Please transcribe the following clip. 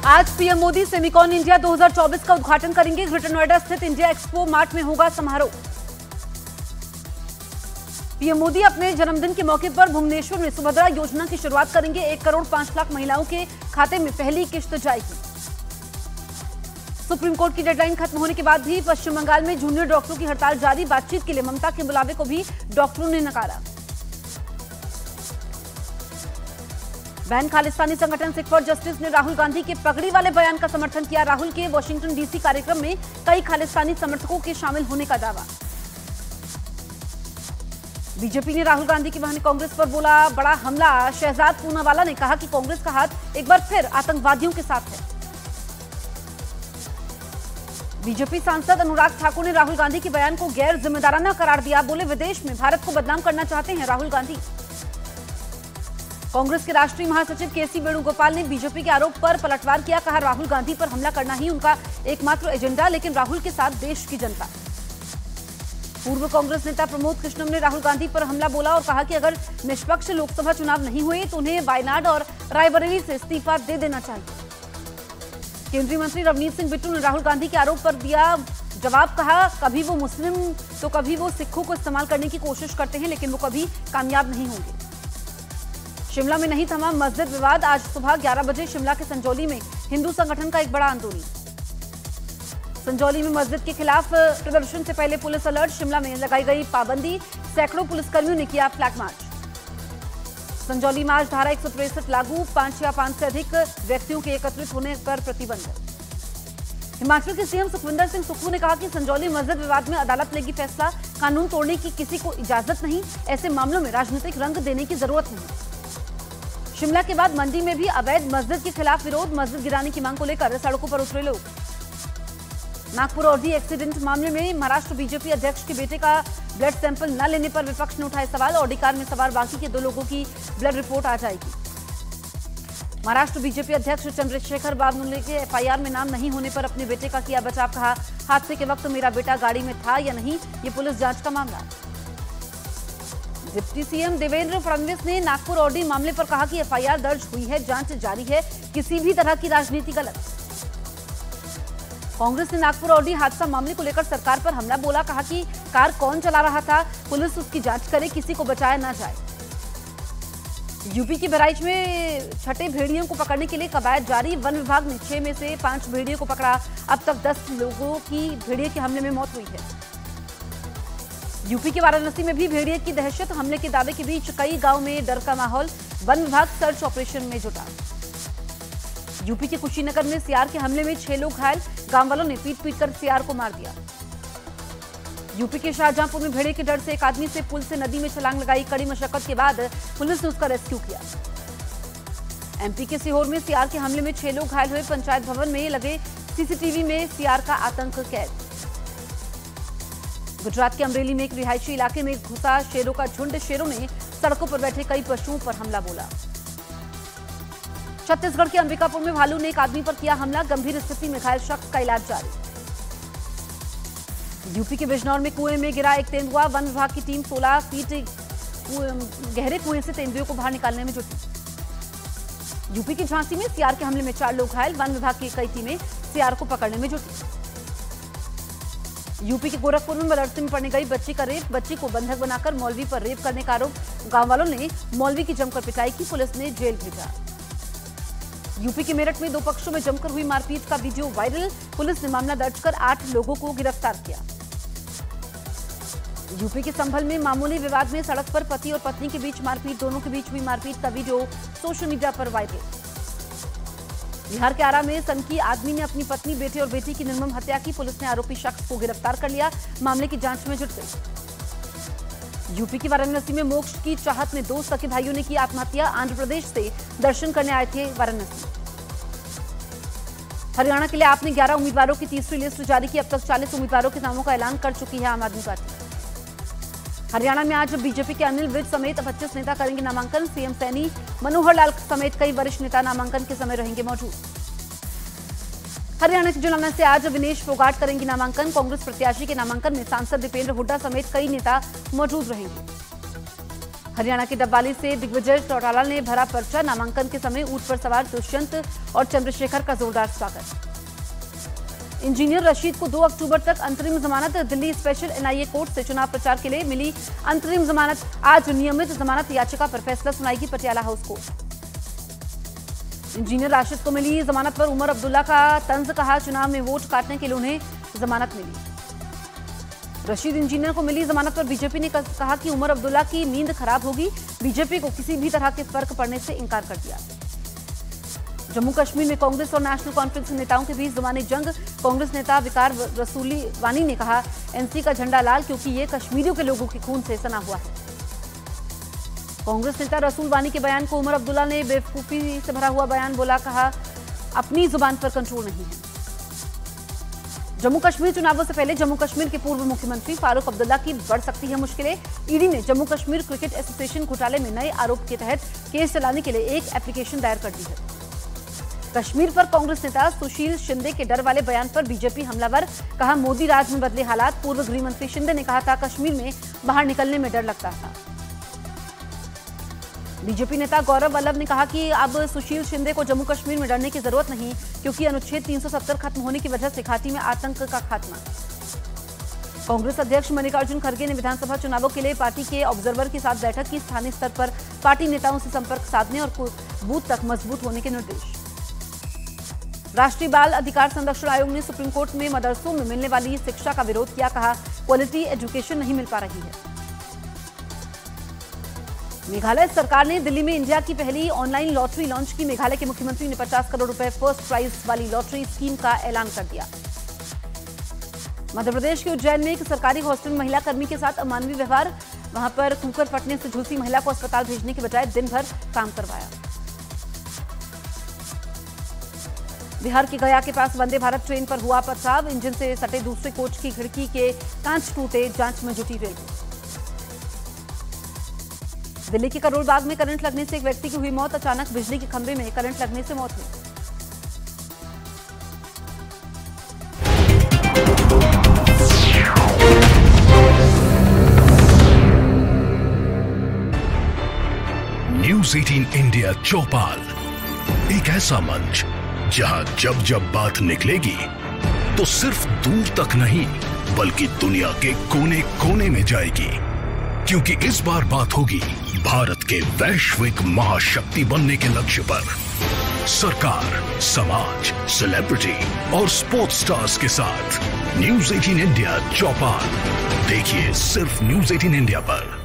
आज PM Modi Semicon India 2024 का उद्घाटन करेंगे। ग्रेटर नोएडा स्थित इंडिया एक्सपो मार्ट में होगा समारोह। पीएम मोदी अपने जन्मदिन के मौके पर भुवनेश्वर में सुभद्रा योजना की शुरुआत करेंगे। 1 करोड़ 5 लाख महिलाओं के खाते में पहली किश्त जाएगी। सुप्रीम कोर्ट की डेडलाइन खत्म होने के बाद भी पश्चिम बंगाल में जूनियर डॉक्टरों की हड़ताल जारी। बातचीत के लिए ममता के बुलावे को भी डॉक्टरों ने नकारा। बैन खालिस्तानी संगठन सिख फॉर जस्टिस ने राहुल गांधी के पगड़ी वाले बयान का समर्थन किया। राहुल के वॉशिंगटन डीसी कार्यक्रम में कई खालिस्तानी समर्थकों के शामिल होने का दावा। बीजेपी ने राहुल गांधी की बहन कांग्रेस पर बोला बड़ा हमला। शहजाद पूनावाला ने कहा कि कांग्रेस का हाथ एक बार फिर आतंकवादियों के साथ है। बीजेपी सांसद अनुराग ठाकुर ने राहुल गांधी के बयान को गैर जिम्मेदाराना करार दिया। बोले विदेश में भारत को बदनाम करना चाहते हैं राहुल गांधी। कांग्रेस के राष्ट्रीय महासचिव केसी वेणुगोपाल ने बीजेपी के आरोप पर पलटवार किया। कहा राहुल गांधी पर हमला करना ही उनका एकमात्र एजेंडा, लेकिन राहुल के साथ देश की जनता। पूर्व कांग्रेस नेता प्रमोद कृष्णम ने राहुल गांधी पर हमला बोला और कहा कि अगर निष्पक्ष लोकसभा चुनाव नहीं हुए तो उन्हें वायनाड और रायबरेली से इस्तीफा दे देना चाहिए। केंद्रीय मंत्री रवनीत सिंह बिट्टू ने राहुल गांधी के आरोप पर दिया जवाब। कहा कभी वो मुस्लिम तो कभी वो सिखों को इस्तेमाल करने की कोशिश करते हैं, लेकिन वो कभी कामयाब नहीं होंगे। शिमला में नहीं थमा मस्जिद विवाद। आज सुबह 11 बजे शिमला के संजौली में हिंदू संगठन का एक बड़ा आंदोलन। संजौली में मस्जिद के खिलाफ प्रदर्शन से पहले पुलिस अलर्ट। शिमला में लगाई गई पाबंदी। सैकड़ों पुलिसकर्मियों ने किया फ्लैग मार्च। संजौली में आज धारा 163 लागू। 5 या 5 से अधिक व्यक्तियों के एकत्रित होने पर प्रतिबंध। हिमाचल के सीएम सुखविंदर सिंह सुक्खू ने कहा कि संजौली मस्जिद विवाद में अदालत लेगी फैसला। कानून तोड़ने की किसी को इजाजत नहीं। ऐसे मामलों में राजनीतिक रंग देने की जरूरत नहीं। शिमला के बाद मंडी में भी अवैध मस्जिद के खिलाफ विरोध। मस्जिद गिराने की मांग को लेकर सड़कों पर उतरे लोग। नागपुर औरधी एक्सीडेंट मामले में महाराष्ट्र बीजेपी अध्यक्ष के बेटे का ब्लड सैंपल न लेने पर विपक्ष ने उठाए सवाल। ऑडी कार में सवार बाकी के 2 लोगों की ब्लड रिपोर्ट आ जाएगी। महाराष्ट्र बीजेपी अध्यक्ष चंद्रशेखर बावनकुले के एफआईआर में नाम नहीं होने पर अपने बेटे का किया बचाव। कहा हादसे के वक्त मेरा बेटा गाड़ी में था या नहीं, ये पुलिस जांच का मामला। डिप्टी सीएम देवेंद्र फडणवीस ने नागपुर औरडी मामले पर कहा कि एफआईआर दर्ज हुई है, जांच जारी है, किसी भी तरह की राजनीति गलत। कांग्रेस ने नागपुर औरडी हादसा मामले को लेकर सरकार पर हमला बोला। कहा कि कार कौन चला रहा था, पुलिस उसकी जांच करे, किसी को बचाया ना जाए। यूपी के बहराइच में छठे भेड़ियों को पकड़ने के लिए कवायद जारी। वन विभाग ने 6 में से 5 भेड़ियों को पकड़ा। अब तक 10 लोगों की भेड़िए के हमले में मौत हुई है। यूपी के वाराणसी में भी भेड़िए की दहशत। हमले के दावे के बीच कई गांव में डर का माहौल। वन विभाग सर्च ऑपरेशन में जुटा। यूपी के कुशीनगर में सियार के हमले में 6 लोग घायल। गांव वालों ने पीट कर सियार को मार दिया। यूपी के शाहजहांपुर में भेड़िए के डर से एक आदमी से पुल से नदी में छलांग लगाई। कड़ी मशक्कत के बाद पुलिस ने उसका रेस्क्यू किया। एमपी के सीहोर में सियार के हमले में 6 लोग घायल हुए। पंचायत भवन में लगे सीसीटीवी में सियार का आतंक कैद। गुजरात के अमरेली में एक रिहायशी इलाके में घुसा शेरों का झुंड। शेरों ने सड़कों पर बैठे कई पशुओं पर हमला बोला। छत्तीसगढ़ के अंबिकापुर में भालू ने एक आदमी पर किया हमला। गंभीर स्थिति में घायल शख्स का इलाज जारी। यूपी के बिजनौर में कुएं में गिरा एक तेंदुआ। वन विभाग की टीम 16 फीट गहरे कुएं से तेंदुए को बाहर निकालने में जुटी। यूपी की झांसी में सियार के हमले में 4 लोग घायल। वन विभाग की कई टीमें सियार को पकड़ने में जुटी। यूपी के गोरखपुर में मदरसे में पढ़ने गई बच्ची का रेप। बच्ची को बंधक बनाकर मौलवी पर रेप करने का आरोप। गांव वालों ने मौलवी की जमकर पिटाई की। पुलिस ने जेल भेजा। यूपी के मेरठ में 2 पक्षों में जमकर हुई मारपीट का वीडियो वायरल। पुलिस ने मामला दर्ज कर 8 लोगों को गिरफ्तार किया। यूपी के संभल में मामूली विवाद में सड़क पर पति और पत्नी के बीच मारपीट। दोनों के बीच हुई मारपीट का वीडियो सोशल मीडिया पर वायरल। बिहार के आरा में सनकी आदमी ने अपनी पत्नी, बेटे और बेटी की निर्मम हत्या की। पुलिस ने आरोपी शख्स को गिरफ्तार कर लिया। मामले की जांच में जुट गई। यूपी की वाराणसी में मोक्ष की चाहत में 2 सगे भाइयों ने की आत्महत्या। आंध्र प्रदेश से दर्शन करने आए थे वाराणसी। हरियाणा के लिए आपने 11 उम्मीदवारों की तीसरी लिस्ट जारी की। अब तक 40 उम्मीदवारों के नामों का ऐलान कर चुकी है आम आदमी पार्टी। हरियाणा में आज बीजेपी के अनिल विज समेत 25 नेता करेंगे नामांकन। सीएम सैनी, मनोहर लाल समेत कई वरिष्ठ नेता नामांकन के समय रहेंगे मौजूद। हरियाणा के जुलाना से आज विनेश फोगाट करेंगे नामांकन। कांग्रेस प्रत्याशी के नामांकन में सांसद दीपेंद्र हुड्डा समेत कई नेता मौजूद रहेंगे। हरियाणा के डबवाली से दिग्विजय चौटाला ने भरा पर्चा। नामांकन के समय ऊंट पर सवार दुष्यंत और चंद्रशेखर का जोरदार स्वागत। इंजीनियर रशीद को 2 अक्टूबर तक अंतरिम जमानत। दिल्ली स्पेशल एनआईए कोर्ट से चुनाव प्रचार के लिए मिली अंतरिम जमानत। आज नियमित जमानत याचिका पर फैसला सुनाएगी Patiala house court. Engineer Rashid को मिली जमानत पर उमर अब्दुल्ला का तंज कहा, चुनाव में वोट काटने के लिए उन्हें जमानत मिली। रशीद इंजीनियर को मिली जमानत पर बीजेपी ने कहा कि उमर अब्दुल्ला की नींद खराब होगी। बीजेपी को किसी भी तरह के फर्क पड़ने से इंकार कर दिया। जम्मू कश्मीर में कांग्रेस और नेशनल कॉन्फ्रेंस नेताओं के बीच जुबानी जंग। कांग्रेस नेता विकार रसूली वानी ने कहा, एनसी का झंडा लाल क्योंकि ये कश्मीरियों के लोगों के खून से सना हुआ है। कांग्रेस नेता रसूल वानी के बयान को उमर अब्दुल्ला ने बेवकूफी से भरा हुआ बयान बोला, कहा अपनी जुबान पर कंट्रोल नहीं है। जम्मू कश्मीर चुनावों से पहले जम्मू कश्मीर के पूर्व मुख्यमंत्री फारूक अब्दुल्ला की बढ़ सकती है मुश्किलें। ईडी ने जम्मू कश्मीर क्रिकेट एसोसिएशन घोटाले में नए आरोप के तहत केस चलाने के लिए एक एप्लीकेशन दायर कर दी है। कश्मीर पर कांग्रेस नेता सुशील शिंदे के डर वाले बयान पर बीजेपी हमलावर, कहा मोदी राज में बदले हालात। पूर्व गृह मंत्री शिंदे ने कहा था, कश्मीर में बाहर निकलने में डर लगता था। बीजेपी नेता गौरव वल्लभ ने कहा कि अब सुशील शिंदे को जम्मू कश्मीर में डरने की जरूरत नहीं, क्योंकि अनुच्छेद 370 खत्म होने की वजह से घाटी में आतंक का खात्मा। कांग्रेस अध्यक्ष मल्लिकार्जुन खड़गे ने विधानसभा चुनावों के लिए पार्टी के ऑब्जर्वर के साथ बैठक की। स्थानीय स्तर पर पार्टी नेताओं से संपर्क साधने और बूथ तक मजबूत होने के निर्देश। राष्ट्रीय बाल अधिकार संरक्षण आयोग ने सुप्रीम कोर्ट में मदरसों में मिलने वाली शिक्षा का विरोध किया। कहा, क्वालिटी एजुकेशन नहीं मिल पा रही है। मेघालय सरकार ने दिल्ली में इंडिया की पहली ऑनलाइन लॉटरी लॉन्च की। मेघालय के मुख्यमंत्री ने 50 करोड़ रुपए फर्स्ट प्राइज वाली लॉटरी स्कीम का ऐलान कर दिया। मध्य प्रदेश के उज्जैन में एक सरकारी हॉस्टल में महिला कर्मी के साथ अमानवीय व्यवहार। वहां पर कुकर फटने से झुलसी महिला को अस्पताल भेजने के बजाय दिन भर काम करवाया। बिहार के गया के पास वंदे भारत ट्रेन पर हुआ पथराव। इंजन से सटे दूसरे कोच की खिड़की के कांच टूटे। जांच में जुटी रेलवे। दिल्ली के करोल बाग में करंट लगने से एक व्यक्ति की हुई मौत। अचानक बिजली के खंभे में करंट लगने से मौत हुई। न्यूज़ 18 इंडिया चौपाल, एक ऐसा मंच जहां जब जब बात निकलेगी तो सिर्फ दूर तक नहीं बल्कि दुनिया के कोने कोने में जाएगी, क्योंकि इस बार बात होगी भारत के वैश्विक महाशक्ति बनने के लक्ष्य पर। सरकार, समाज, सेलिब्रिटी और स्पोर्ट्स स्टार्स के साथ न्यूज़ 18 इंडिया चौपाल देखिए सिर्फ न्यूज़ 18 इंडिया पर।